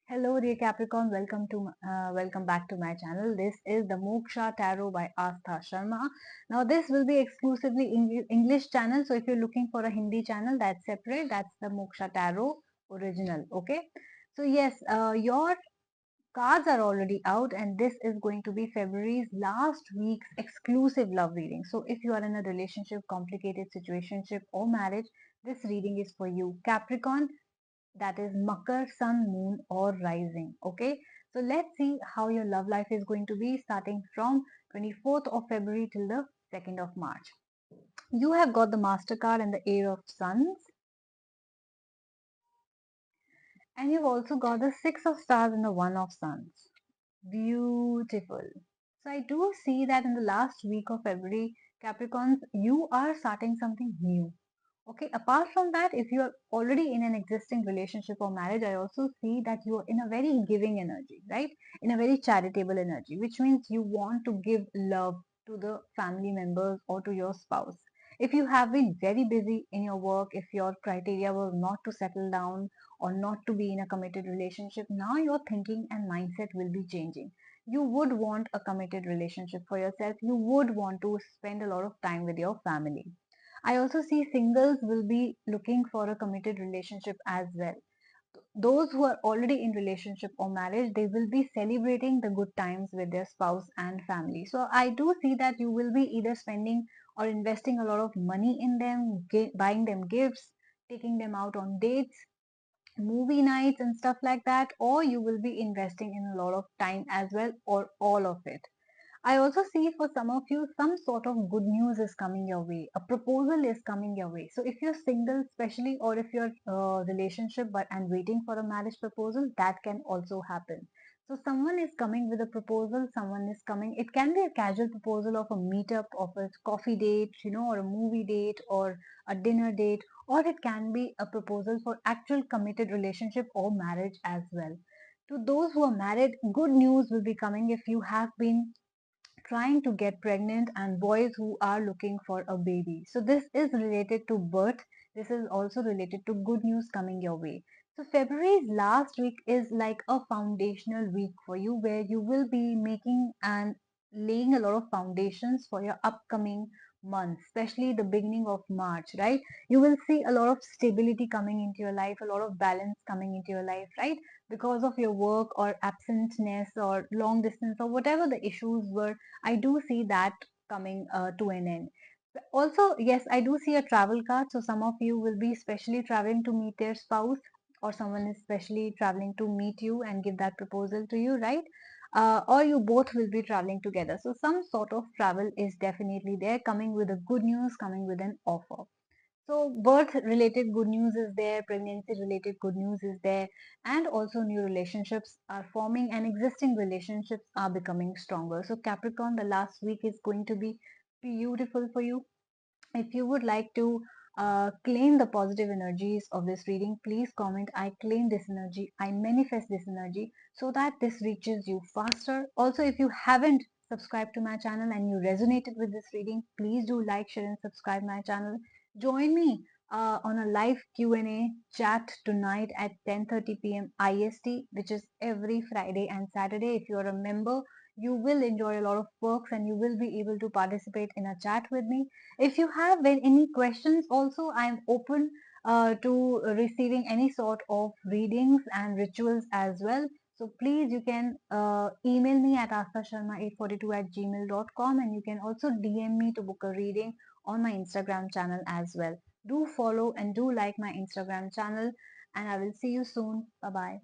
Hello, dear Capricorn. Welcome back to my channel. This is the Moksha Tarot by Astha Sharma. Now, this will be exclusively English channel. So, if you're looking for a Hindi channel, that's separate. That's the Moksha Tarot original. Okay. So, yes, your cards are already out, and this is going to be February's last week's exclusive love reading. So, if you are in a relationship, complicated situationship, or marriage, this reading is for you, Capricorn, that is Makar, Sun, Moon, or Rising. Okay, so let's see how your love life is going to be starting from 24th of February till the 2nd of March. You have got the Master card and the Ace of Suns, and you've also got the Six of Stars and the One of Suns. Beautiful. So I do see that in the last week of February, Capricorns, you are starting something new. Okay, apart from that, if you are already in an existing relationship or marriage, I also see that you are in a very giving energy, right? In a very charitable energy, which means you want to give love to the family members or to your spouse. If you have been very busy in your work, if your criteria was not to settle down or not to be in a committed relationship, now your thinking and mindset will be changing. You would want a committed relationship for yourself. You would want to spend a lot of time with your family. I also see singles will be looking for a committed relationship as well. Those who are already in relationship or marriage, they will be celebrating the good times with their spouse and family. So I do see that you will be either spending or investing a lot of money in them, buying them gifts, taking them out on dates, movie nights and stuff like that, or you will be investing in a lot of time as well, or all of it. I also see for some of you, some sort of good news is coming your way. A proposal is coming your way. So if you're single, especially, or if you're relationship but and waiting for a marriage proposal, that can also happen. So someone is coming with a proposal. Someone is coming. It can be a casual proposal of a meetup, of a coffee date, or a movie date, or a dinner date, or it can be a proposal for actual committed relationship or marriage as well. To those who are married, good news will be coming if you have been trying to get pregnant and boys who are looking for a baby. So this is related to birth. This is also related to good news coming your way. So February's last week is like a foundational week for you where you will be making and laying a lot of foundations for your upcoming months, especially the beginning of March, right? You will see a lot of stability coming into your life, a lot of balance coming into your life, right? Because of your work or absenceness or long distance or whatever the issues were, I do see that coming to an end. Also, yes, I do see a travel card. So some of you will be specially traveling to meet their spouse, or someone is specially traveling to meet you and give that proposal to you, right? Or you both will be traveling together. So some sort of travel is definitely there, coming with a good news, coming with an offer. So birth related good news is there, pregnancy related good news is there, and also new relationships are forming and existing relationships are becoming stronger. So Capricorn, the last week is going to be beautiful for you. If you would like to claim the positive energies of this reading, please comment, I claim this energy, I manifest this energy, so that this reaches you faster. Also, if you haven't subscribed to my channel and you resonated with this reading, please do like, share and subscribe my channel. Join me on a live Q&A chat tonight at 10:30 p.m. IST, which is every Friday and Saturday. If you're a member, you will enjoy a lot of perks and you will be able to participate in a chat with me. If you have any questions, also I am open to receiving any sort of readings and rituals as well. So please, you can email me at asthasharma842@gmail.com, and you can also DM me to book a reading on my Instagram channel as well. Do follow and do like my Instagram channel, and I will see you soon. Bye bye.